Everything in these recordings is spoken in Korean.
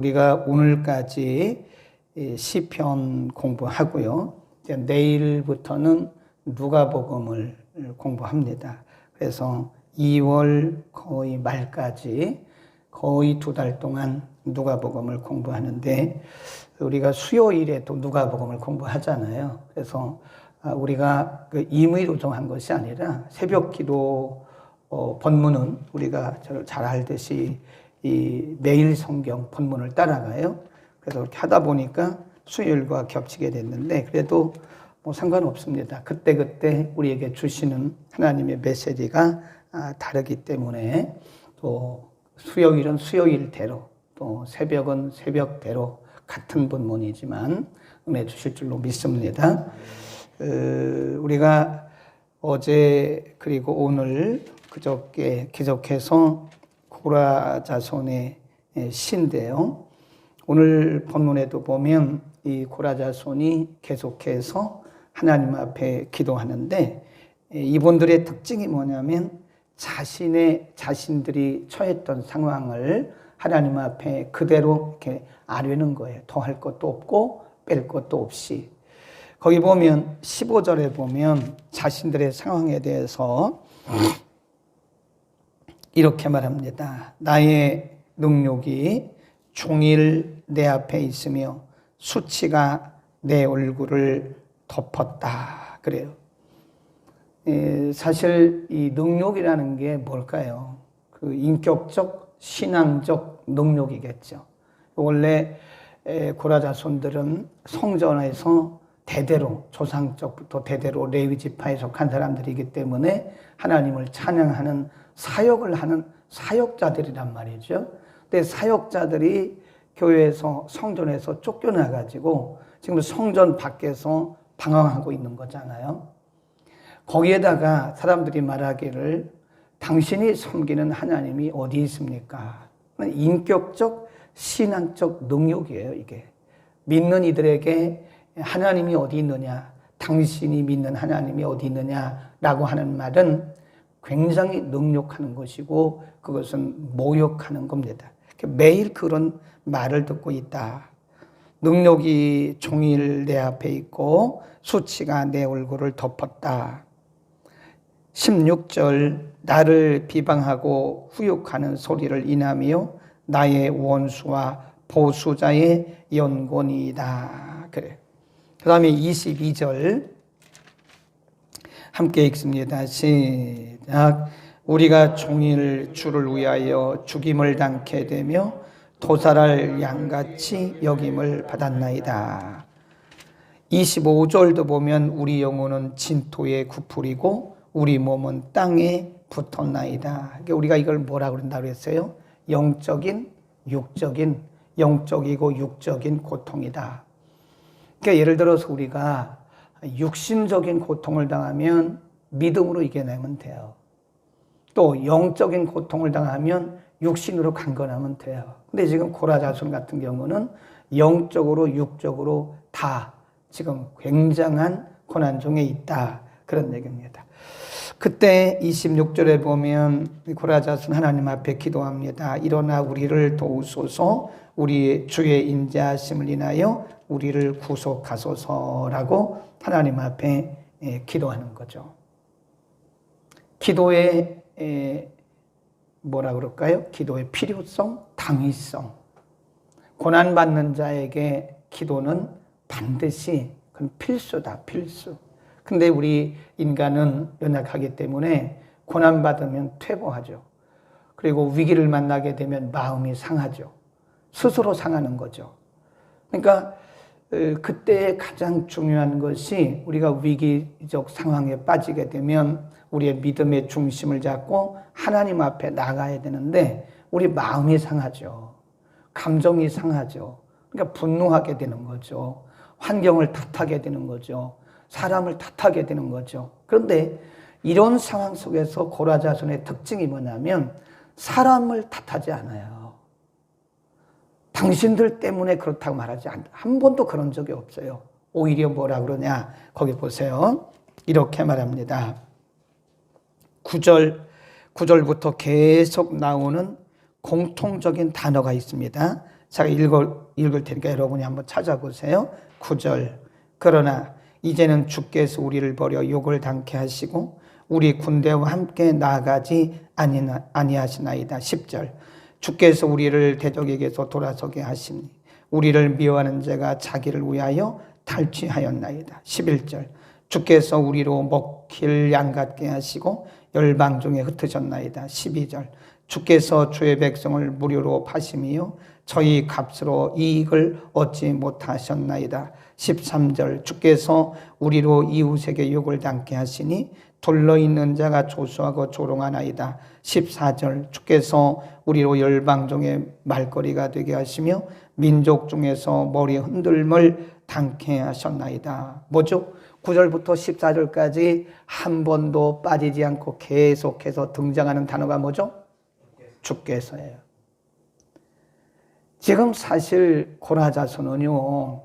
우리가 오늘까지 시편 공부하고요. 이제 내일부터는 누가복음을 공부합니다. 그래서 2월 거의 말까지 거의 2달 동안 누가복음을 공부하는데, 우리가 수요일에 또 누가복음을 공부하잖아요. 그래서 우리가 임의로 정한 것이 아니라 새벽 기도 본문은 우리가 잘 알듯이 이 매일 성경 본문을 따라가요. 그래서 그렇게 하다 보니까 수요일과 겹치게 됐는데, 그래도 뭐 상관없습니다. 그때그때 우리에게 주시는 하나님의 메시지가 다르기 때문에, 또 수요일은 수요일대로, 또 새벽은 새벽대로 같은 본문이지만 은혜 주실 줄로 믿습니다. 우리가 어제 그리고 오늘 그저께 계속해서 고라 자손의 시인데요. 오늘 본문에도 보면 이 고라 자손이 계속해서 하나님 앞에 기도하는데, 이분들의 특징이 뭐냐면 자신들이 처했던 상황을 하나님 앞에 그대로 이렇게 아뢰는 거예요. 더할 것도 없고 뺄 것도 없이. 거기 보면 15절에 보면 자신들의 상황에 대해서 이렇게 말합니다. 나의 능욕이 종일 내 앞에 있으며 수치가 내 얼굴을 덮었다. 그래요. 사실 이 능욕이라는 게 뭘까요? 그 인격적, 신앙적 능욕이겠죠. 원래 고라 자손들은 성전에서 대대로 조상적부터 대대로 레위 지파에 속한 사람들이기 때문에 하나님을 찬양하는 사역을 하는 사역자들이란 말이죠. 근데 사역자들이 교회에서 성전에서 쫓겨나가지고 지금 성전 밖에서 방황하고 있는 거잖아요. 거기에다가 사람들이 말하기를 당신이 섬기는 하나님이 어디 있습니까? 인격적, 신앙적 능욕이에요, 이게. 믿는 이들에게 하나님이 어디 있느냐, 당신이 믿는 하나님이 어디 있느냐라고 하는 말은 굉장히 능욕하는 것이고, 그것은 모욕하는 겁니다. 매일 그런 말을 듣고 있다. 능욕이 종일 내 앞에 있고 수치가 내 얼굴을 덮었다. 16절, 나를 비방하고 후욕하는 소리를 인하며 나의 원수와 보수자의 연곤이다. 그래. 그 다음에 22절 함께 읽습니다. 시작. 우리가 종일 주를 위하여 죽임을 당케 되며 도살할 양같이 여김을 받았나이다. 25절도 보면 우리 영혼은 진토에 굽으리고 우리 몸은 땅에 붙었나이다. 그러니까 우리가 이걸 뭐라고 그런다고 했어요? 영적인, 육적인, 영적이고 육적인 고통이다. 그러니까 예를 들어서 우리가 육신적인 고통을 당하면 믿음으로 이겨내면 돼요. 또 영적인 고통을 당하면 육신으로 강건하면 돼요. 근데 지금 고라 자손 같은 경우는 영적으로 육적으로 다 지금 굉장한 고난 중에 있다. 그런 얘기입니다. 그때 26절에 보면 고라 자손 하나님 앞에 기도합니다. 일어나 우리를 도우소서, 우리 주의 인자하심을 인하여 우리를 구속하소서라고 하나님 앞에 기도하는 거죠. 기도의 뭐라 그럴까요? 기도의 필요성, 당위성. 고난받는 자에게 기도는 반드시 그건 필수다, 필수. 근데 우리 인간은 연약하기 때문에 고난받으면 퇴보하죠. 그리고 위기를 만나게 되면 마음이 상하죠. 스스로 상하는 거죠. 그러니까 그때 가장 중요한 것이, 우리가 위기적 상황에 빠지게 되면 우리의 믿음의 중심을 잡고 하나님 앞에 나가야 되는데 우리 마음이 상하죠. 감정이 상하죠. 그러니까 분노하게 되는 거죠. 환경을 탓하게 되는 거죠. 사람을 탓하게 되는 거죠. 그런데 이런 상황 속에서 고라 자손의 특징이 뭐냐면 사람을 탓하지 않아요. 당신들 때문에 그렇다고 말하지 않다. 한 번도 그런 적이 없어요. 오히려 뭐라 그러냐, 거기 보세요. 이렇게 말합니다. 9절부터 계속 나오는 공통적인 단어가 있습니다. 제가 읽을 테니까 여러분이 한번 찾아보세요. 9절. 그러나 이제는 주께서 우리를 버려 욕을 당케 하시고 우리 군대와 함께 나아가지 아니하시나이다. 10절. 주께서 우리를 대적에게서 돌아서게 하시니 우리를 미워하는 자가 자기를 위하여 탈취하였나이다. 11절. 주께서 우리로 먹힐 양 같게 하시고 열방 중에 흩으셨나이다. 12절. 주께서 주의 백성을 무료로 파심이요 저희 값으로 이익을 얻지 못하셨나이다. 13절. 주께서 우리로 이웃에게 욕을 당케 하시니 돌로 있는 자가 조소하고 조롱하나이다. 14절. 주께서 우리로 열방 중에 말거리가 되게 하시며 민족 중에서 머리 흔들림을 당케 하셨나이다. 뭐죠? 9절부터 14절까지 한 번도 빠지지 않고 계속해서 등장하는 단어가 뭐죠? 주께서예요. 지금 사실 고라자손은요,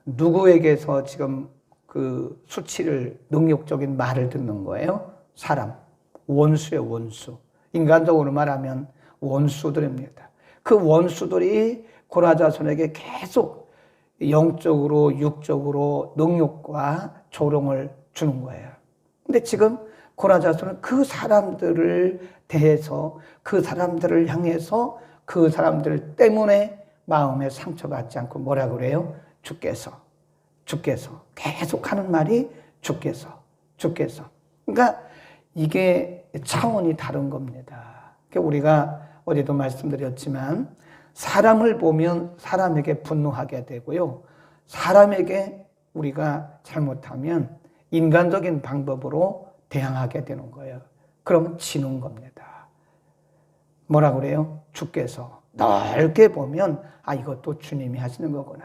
누구에게서 지금 그 수치를, 능욕적인 말을 듣는 거예요? 사람, 원수예요, 원수. 인간적으로 말하면 원수들입니다. 그 원수들이 고라자손에게 계속 영적으로, 육적으로 능욕과 조롱을 주는 거예요. 근데 지금 고라자손은 그 사람들을 대해서, 그 사람들을 향해서, 그 사람들 때문에 마음에 상처받지 않고 뭐라 그래요? 주께서 계속 하는 말이 주께서. 그러니까 이게 차원이 다른 겁니다. 그러니까 우리가 어제도 말씀드렸지만 사람을 보면 사람에게 분노하게 되고요. 사람에게 우리가 잘못하면 인간적인 방법으로 대항하게 되는 거예요. 그럼 지는 겁니다. 뭐라 그래요? 주께서 넓게 보면 이것도 주님이 하시는 거구나.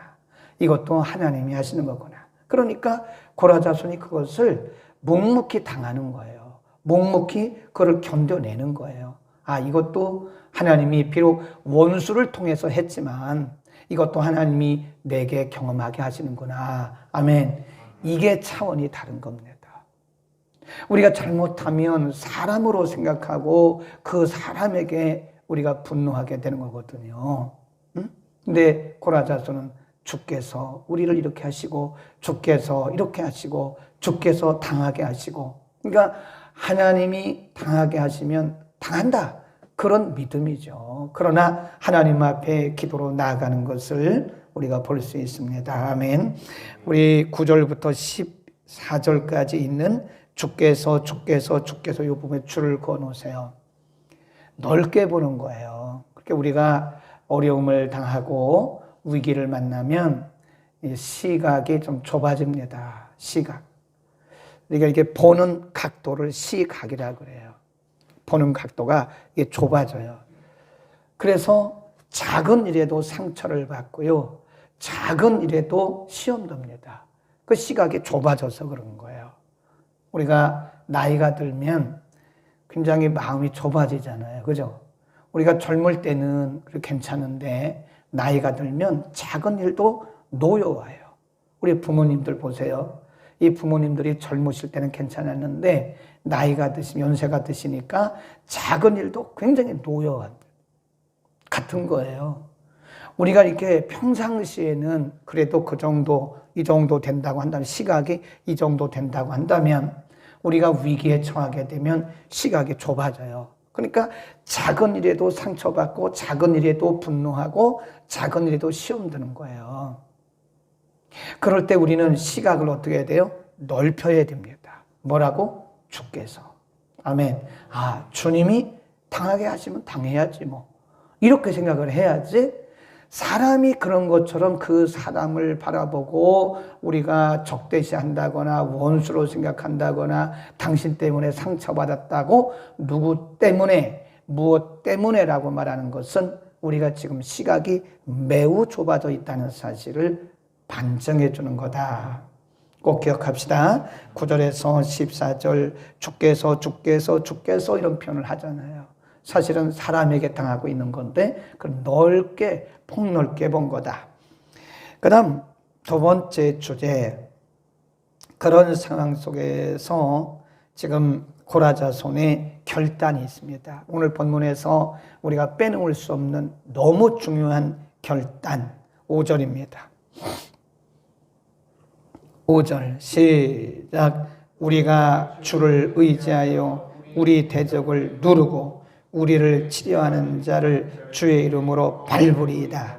이것도 하나님이 하시는 거구나. 그러니까 고라자손이 그것을 묵묵히 당하는 거예요. 묵묵히 그걸 견뎌내는 거예요. 이것도 하나님이 비록 원수를 통해서 했지만 이것도 하나님이 내게 경험하게 하시는구나. 아멘. 이게 차원이 다른 겁니다. 우리가 잘못하면 사람으로 생각하고 그 사람에게 우리가 분노하게 되는 거거든요. 근데 고라자손은 주께서 우리를 이렇게 하시고 주께서 이렇게 하시고 주께서 당하게 하시고, 그러니까 하나님이 당하게 하시면 당한다, 그런 믿음이죠. 그러나 하나님 앞에 기도로 나아가는 것을 우리가 볼 수 있습니다. 아멘. 우리 9절부터 14절까지 있는 주께서 이 부분에 줄을 그어 놓으세요. 넓게 보는 거예요. 그렇게 우리가 어려움을 당하고 위기를 만나면 시각이 좀 좁아집니다. 시각. 그러니까 이게 보는 각도를 시각이라고 그래요. 보는 각도가 이게 좁아져요. 그래서 작은 일에도 상처를 받고요. 작은 일에도 시험됩니다. 그 시각이 좁아져서 그런 거예요. 우리가 나이가 들면 굉장히 마음이 좁아지잖아요. 그죠? 우리가 젊을 때는 괜찮은데 나이가 들면 작은 일도 노여워요. 우리 부모님들 보세요. 이 부모님들이 젊으실 때는 괜찮았는데 나이가 드시면, 연세가 드시니까 작은 일도 굉장히 노여워합니다. 같은 거예요. 우리가 이렇게 평상시에는 그래도 그 정도, 이 정도 된다고 한다면, 시각이 이 정도 된다고 한다면 우리가 위기에 처하게 되면 시각이 좁아져요. 그러니까 작은 일에도 상처받고 작은 일에도 분노하고 작은 일에도 시험 드는 거예요. 그럴 때 우리는 시각을 어떻게 해야 돼요? 넓혀야 됩니다. 뭐라고? 주께서. 아멘. 주님이 당하게 하시면 당해야지 뭐. 이렇게 생각을 해야지, 사람이 그런 것처럼 그 사람을 바라보고 우리가 적대시한다거나 원수로 생각한다거나 당신 때문에 상처받았다고, 누구 때문에, 무엇 때문에라고 말하는 것은 우리가 지금 시각이 매우 좁아져 있다는 사실을 반증해 주는 거다. 꼭 기억합시다. 9절에서 14절 주께서 이런 표현을 하잖아요. 사실은 사람에게 당하고 있는 건데 그걸 넓게, 폭넓게 본 거다. 그 다음 두 번째 주제, 그런 상황 속에서 지금 고라자손의 결단이 있습니다. 오늘 본문에서 우리가 빼놓을 수 없는 너무 중요한 결단. 5절입니다. 5절 시작. 우리가 주를 의지하여 우리 대적을 누르고 우리를 치려하는 자를 주의 이름으로 밟으리이다.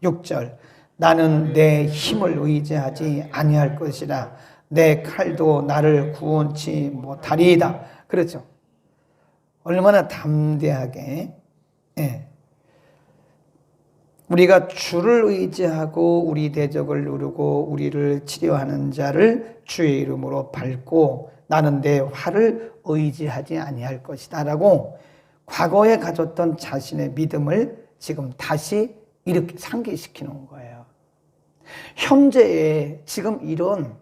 6절 나는 내 힘을 의지하지 아니할 것이라. 내 칼도 나를 구원치 못하리이다. 그렇죠. 얼마나 담대하게, 우리가 주를 의지하고 우리 대적을 누르고 우리를 치려하는 자를 주의 이름으로 밟고 나는 내 활을 의지하지 아니할 것이다 라고 과거에 가졌던 자신의 믿음을 지금 다시 이렇게 상기시키는 거예요. 현재에 지금 이런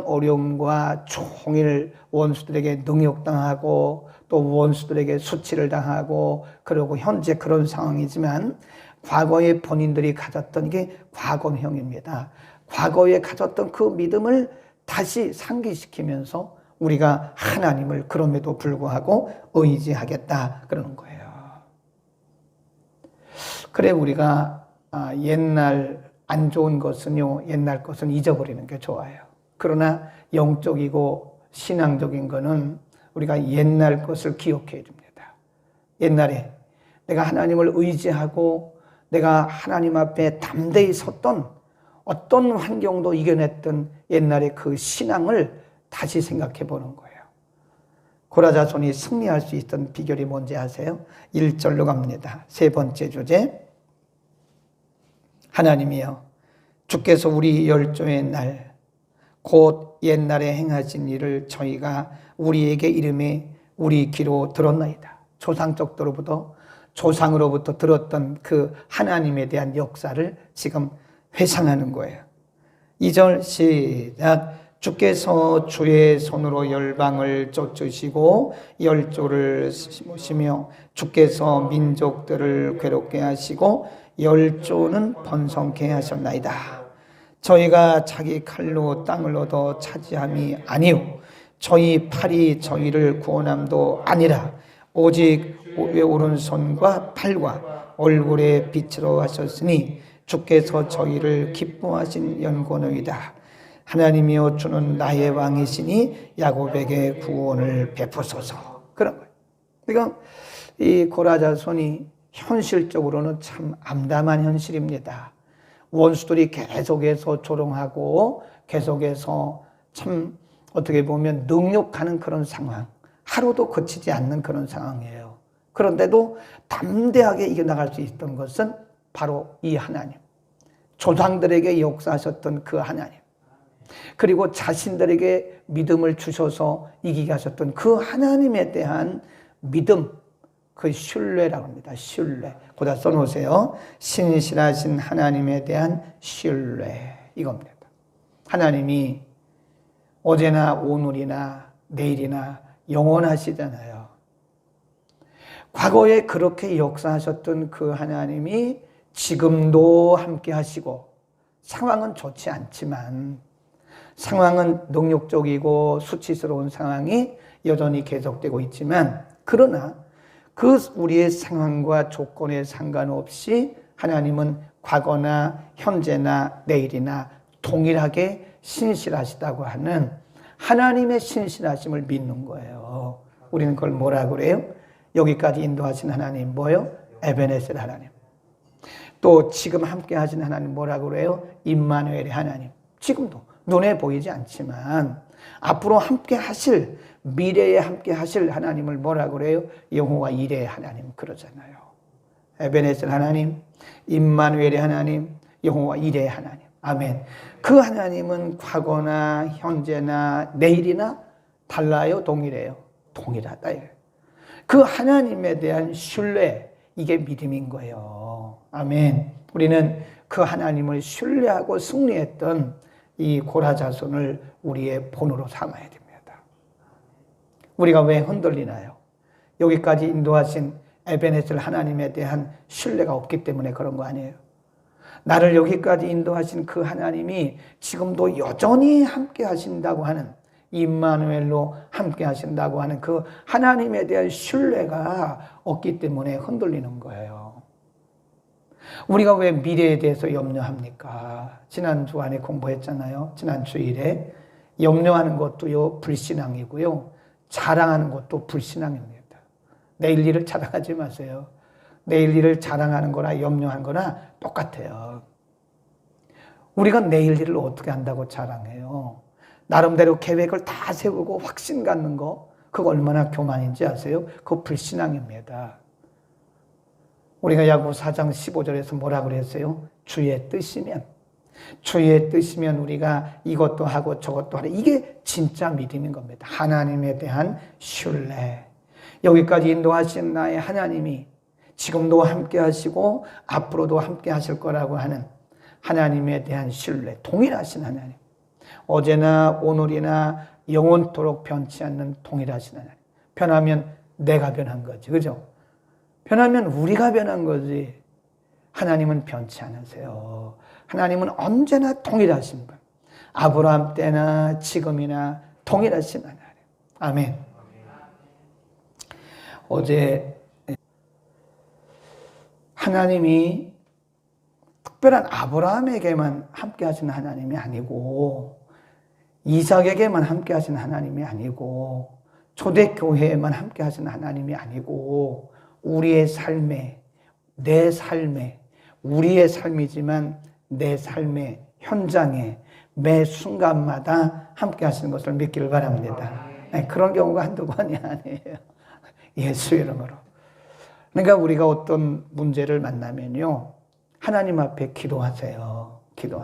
어려움과 종일 원수들에게 능욕당하고 또 원수들에게 수치를 당하고 그리고 현재 그런 상황이지만 과거에 본인들이 가졌던 게 과거형입니다. 과거에 가졌던 그 믿음을 다시 상기시키면서 우리가 하나님을 그럼에도 불구하고 의지하겠다 그러는 거예요. 그래 우리가 옛날 안 좋은 것은요, 옛날 것은 잊어버리는 게 좋아요. 그러나 영적이고 신앙적인 거는 우리가 옛날 것을 기억해야 됩니다. 옛날에 내가 하나님을 의지하고 내가 하나님 앞에 담대히 섰던 어떤 환경도 이겨냈던 옛날의 그 신앙을 다시 생각해 보는 거예요. 고라자손이 승리할 수 있던 비결이 뭔지 아세요? 1절로 갑니다. 세 번째 주제. 하나님이여 주께서 우리 열조의 날 곧 옛날에 행하신 일을 저희가 우리에게 이름에 우리 귀로 들었나이다. 조상으로부터 들었던 그 하나님에 대한 역사를 지금 회상하는 거예요. 2절 시작. 주께서 주의 손으로 열방을 쫓으시고 열조를 심으시며 주께서 민족들을 괴롭게 하시고 열조는 번성케 하셨나이다. 저희가 자기 칼로 땅을 얻어 차지함이 아니요 저희 팔이 저희를 구원함도 아니라 오직 오른손과 팔과 얼굴에 빛으로 하셨으니 주께서 저희를 기뻐하신 연고노이다. 하나님이여 주는 나의 왕이시니 야곱에게 구원을 베푸소서. 그런 거예요. 그러니까 이 고라자손이 현실적으로는 참 암담한 현실입니다. 원수들이 계속해서 조롱하고 계속해서 참 어떻게 보면 능욕하는 그런 상황, 하루도 거치지 않는 그런 상황이에요. 그런데도 담대하게 이겨나갈 수 있던 것은 바로 이 하나님, 조상들에게 역사하셨던 그 하나님, 그리고 자신들에게 믿음을 주셔서 이기게 하셨던 그 하나님에 대한 믿음, 그 신뢰라고 합니다. 신뢰. 거기다 써놓으세요. 신실하신 하나님에 대한 신뢰. 이겁니다. 하나님이 어제나 오늘이나 내일이나 영원하시잖아요. 과거에 그렇게 역사하셨던 그 하나님이 지금도 함께 하시고 상황은 좋지 않지만 상황은 능욕적이고 수치스러운 상황이 여전히 계속되고 있지만 그러나 그 우리의 상황과 조건에 상관없이 하나님은 과거나 현재나 내일이나 동일하게 신실하시다고 하는 하나님의 신실하심을 믿는 거예요. 우리는 그걸 뭐라 그래요? 여기까지 인도하신 하나님 뭐예요? 에베네셀 하나님. 또 지금 함께 하신 하나님 뭐라 그래요? 임마누엘의 하나님. 지금도 눈에 보이지 않지만 앞으로 함께 하실, 미래에 함께 하실 하나님을 뭐라 그래요? 여호와 이레의 하나님 그러잖아요. 에베네셀 하나님, 임마누엘의 하나님, 여호와 이레의 하나님. 아멘. 그 하나님은 과거나 현재나 내일이나 달라요? 동일해요? 동일하다. 그 하나님에 대한 신뢰, 이게 믿음인 거예요. 아멘. 우리는 그 하나님을 신뢰하고 승리했던 이 고라자손을 우리의 본으로 삼아야 됩니다. 우리가 왜 흔들리나요? 여기까지 인도하신 에베네셀 하나님에 대한 신뢰가 없기 때문에 그런 거 아니에요? 나를 여기까지 인도하신 그 하나님이 지금도 여전히 함께 하신다고 하는, 임마누엘로 함께 하신다고 하는 그 하나님에 대한 신뢰가 없기 때문에 흔들리는 거예요. 우리가 왜 미래에 대해서 염려합니까? 지난 주간에 공부했잖아요. 지난 주일에 염려하는 것도요 불신앙이고요, 자랑하는 것도 불신앙입니다. 내일 일을 자랑하지 마세요. 내일 일을 자랑하는 거나 염려하는 거나 똑같아요. 우리가 내일 일을 어떻게 한다고 자랑해요? 나름대로 계획을 다 세우고 확신 갖는 거, 그거 얼마나 교만인지 아세요? 그거 불신앙입니다. 우리가 야고보서 4장 15절에서 뭐라 그랬어요? 주의 뜻이면, 주의 뜻이면 우리가 이것도 하고 저것도 하라. 이게 진짜 믿음인 겁니다. 하나님에 대한 신뢰. 여기까지 인도하신 나의 하나님이 지금도 함께 하시고 앞으로도 함께 하실 거라고 하는 하나님에 대한 신뢰, 동일하신 하나님. 어제나 오늘이나 영원토록 변치 않는 동일하신 하나님. 변하면 내가 변한 거지, 그죠? 변하면 우리가 변한 거지. 하나님은 변치 않으세요. 하나님은 언제나 동일하신 분. 아브라함 때나 지금이나 동일하신 하나님. 아멘. 어제 하나님이 특별한 아브라함에게만 함께 하시는 하나님이 아니고, 이삭에게만 함께 하시는 하나님이 아니고, 초대교회에만 함께 하시는 하나님이 아니고, 우리의 삶에, 내 삶에, 우리의 삶이지만 내 삶의 현장에 매 순간마다 함께 하시는 것을 믿기를 바랍니다. 그런 경우가 한두 번이 아니에요. 예수 이름으로. 그러니까 우리가 어떤 문제를 만나면요, 하나님 앞에 기도하세요.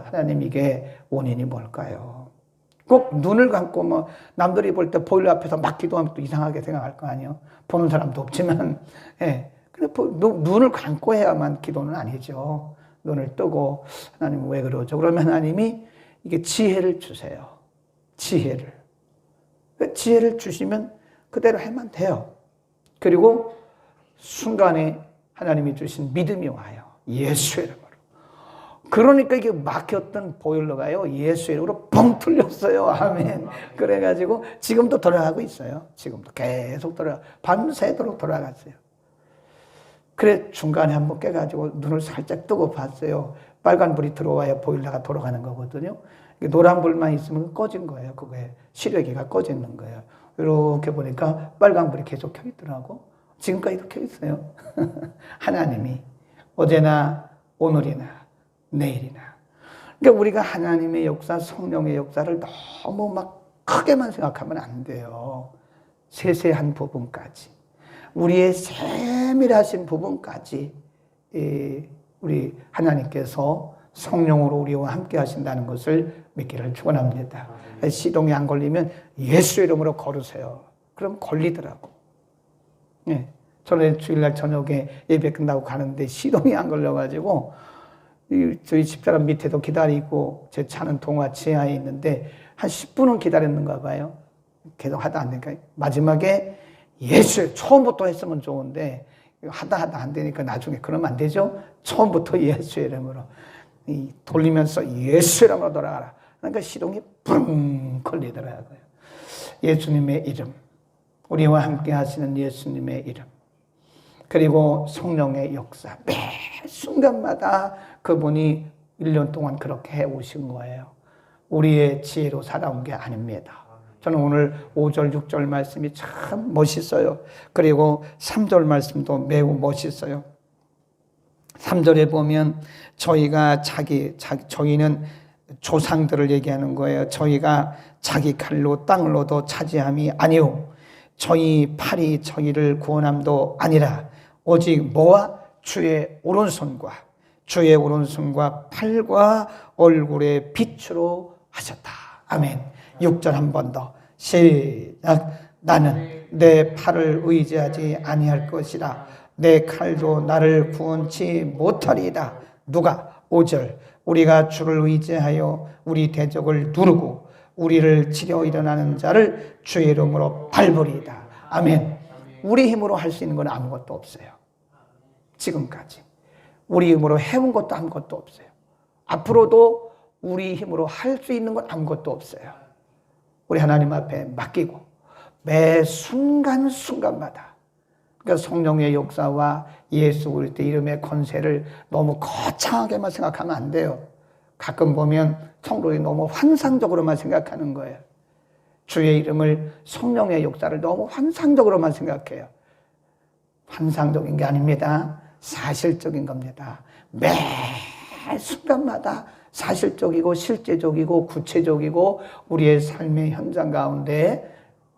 하나님, 이게 원인이 뭘까요? 꼭 눈을 감고 뭐 남들이 볼 때 보일러 앞에서 막 기도하면 또 이상하게 생각할 거 아니에요? 보는 사람도 없지만, 예. 근데 눈을 감고 해야만 기도는 아니죠. 눈을 뜨고, 하나님 왜 그러죠? 그러면 하나님이 이게 지혜를 주세요. 지혜를 주시면 그대로 하면 돼요. 그리고 순간에 하나님이 주신 믿음이 와요. 예수의 이름으로. 그러니까 이게 막혔던 보일러가요, 예수의 이름으로 뻥 뚫렸어요. 아멘. 그래가지고 지금도 돌아가고 있어요. 지금도 계속 밤새도록 돌아갔어요. 그래 중간에 한번 깨가지고 눈을 살짝 뜨고 봤어요. 빨간 불이 들어와야 보일러가 돌아가는 거거든요. 노란 불만 있으면 꺼진 거예요. 그거에 시래기가 꺼져 있는 거예요. 이렇게 보니까 빨간 불이 계속 켜 있더라고. 지금까지도 켜 있어요. 하나님이 어제나 오늘이나 내일이나. 그러니까 우리가 하나님의 역사, 성령의 역사를 너무 막 크게만 생각하면 안 돼요. 세세한 부분까지, 우리의 세밀하신 부분까지 우리 하나님께서 성령으로 우리와 함께 하신다는 것을 믿기를 축원합니다. 시동이 안 걸리면 예수 이름으로 걸으세요. 그럼 걸리더라고. 예. 저는 주일날 저녁에 예배 끝나고 가는데 시동이 안 걸려가지고 저희 집사람 밑에도 기다리고 제 차는 동화 지하에 있는데 한 10분은 기다렸는가 봐요. 계속 하다 안 되니까 마지막에 예수, 처음부터 했으면 좋은데 하다 안 되니까 나중에 그러면 안 되죠. 처음부터 예수 이름으로 돌리면서 예수 이름으로 돌아가라. 그러니까 시동이 붕 걸리더라고요. 예수님의 이름, 우리와 함께 하시는 예수님의 이름, 그리고 성령의 역사, 매 순간마다 그분이 1년 동안 그렇게 해오신 거예요. 우리의 지혜로 살아온 게 아닙니다. 저는 오늘 5절, 6절 말씀이 참 멋있어요. 그리고 3절 말씀도 매우 멋있어요. 3절에 보면 저희는 조상들을 얘기하는 거예요. 저희가 자기 칼로 땅을 얻어 차지함이 아니오. 저희 팔이 저희를 구원함도 아니라 오직 뭐와? 주의 오른손과 팔과 얼굴의 빛으로 하셨다. 아멘. 6절 한 번 더 시작. 나는 내 팔을 의지하지 아니할 것이라. 내 칼도 나를 구원치 못하리이다. 누가? 5절. 우리가 주를 의지하여 우리 대적을 누르고 우리를 치려 일어나는 자를 주의 이름으로 밟으리이다. 아멘. 우리 힘으로 할 수 있는 건 아무것도 없어요. 지금까지 우리 힘으로 해온 것도 아무것도 없어요. 앞으로도 우리 힘으로 할 수 있는 건 아무것도 없어요. 우리 하나님 앞에 맡기고 매 순간순간마다 그러니까 성령의 역사와 예수 그리스도 이름의 권세를 너무 거창하게만 생각하면 안 돼요. 가끔 보면 성도들이 너무 환상적으로만 생각하는 거예요. 주의 이름을, 성령의 역사를 너무 환상적으로만 생각해요. 환상적인 게 아닙니다. 사실적인 겁니다. 매 순간마다 사실적이고 실제적이고 구체적이고 우리의 삶의 현장 가운데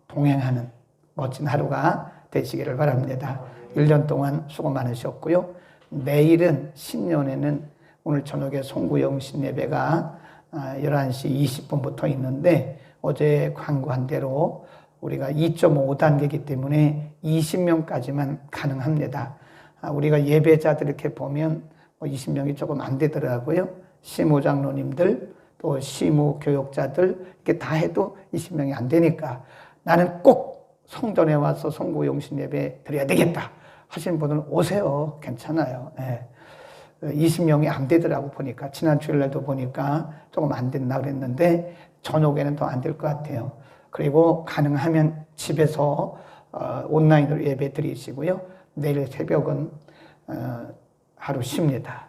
동행하는 멋진 하루가 되시기를 바랍니다. 1년 동안 수고 많으셨고요. 내일은 신년에는 오늘 저녁에 송구영신 예배가 11시 20분부터 있는데 어제 광고한 대로 우리가 2.5단계이기 때문에 20명까지만 가능합니다. 우리가 예배자들 이렇게 보면 20명이 조금 안 되더라고요. 시무장로님들 또 시무교역자들 이렇게 다 해도 20명이 안 되니까 나는 꼭 성전에 와서 송구영신 예배 드려야 되겠다 하시는 분들은 오세요. 괜찮아요. 네. 20명이 안 되더라고 보니까 지난 주일날도 보니까 조금 안 된다 그랬는데 저녁에는 더 안 될 것 같아요. 그리고 가능하면 집에서 온라인으로 예배 드리시고요. 내일 새벽은 하루 쉽니다.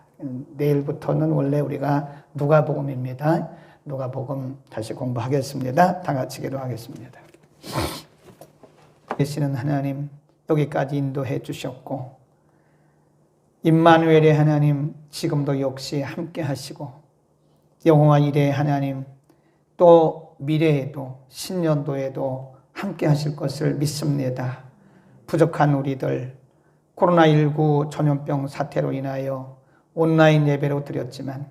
내일부터는 원래 우리가 누가복음입니다. 누가복음 다시 공부하겠습니다. 다 같이 기도하겠습니다. 계시는 하나님, 여기까지 인도해 주셨고 임마누엘의 하나님, 지금도 역시 함께 하시고 영원한 일의 하나님, 또 미래에도 신년도에도 함께 하실 것을 믿습니다. 부족한 우리들, 코로나19 전염병 사태로 인하여 온라인 예배로 드렸지만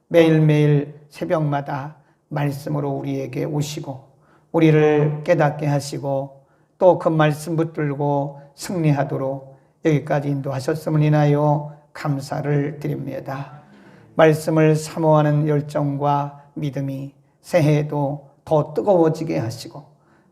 매일매일 새벽마다 말씀으로 우리에게 오시고 우리를 깨닫게 하시고 또 그 말씀 붙들고 승리하도록 여기까지 인도하셨음을 인하여 감사를 드립니다. 말씀을 사모하는 열정과 믿음이 새해에도 더 뜨거워지게 하시고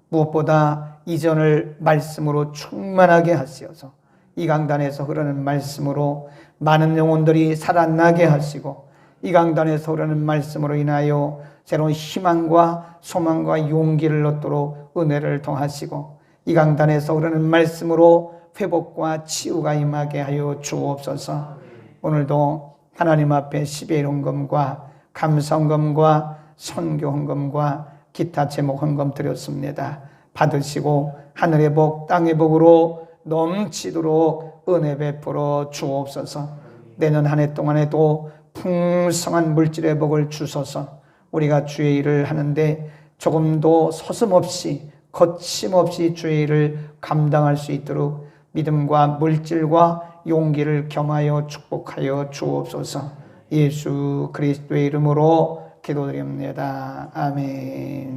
무엇보다 이전을 말씀으로 충만하게 하시어서 이 강단에서 흐르는 말씀으로 많은 영혼들이 살아나게 하시고 이 강단에서 흐르는 말씀으로 인하여 새로운 희망과 소망과 용기를 얻도록 은혜를 더하시고 이 강단에서 흐르는 말씀으로 회복과 치유가 임하게 하여 주옵소서. 오늘도 하나님 앞에 십의 헌금과 감사 헌금과 선교 헌금과 기타 제목 헌금 드렸습니다. 받으시고 하늘의 복 땅의 복으로 넘치도록 은혜 베풀어 주옵소서. 내년 한 해 동안에도 풍성한 물질의 복을 주소서. 우리가 주의 일을 하는데 조금도 서슴없이 거침없이 주의 일을 감당할 수 있도록 믿음과 물질과 용기를 겸하여 축복하여 주옵소서. 예수 그리스도의 이름으로 기도드립니다. 아멘.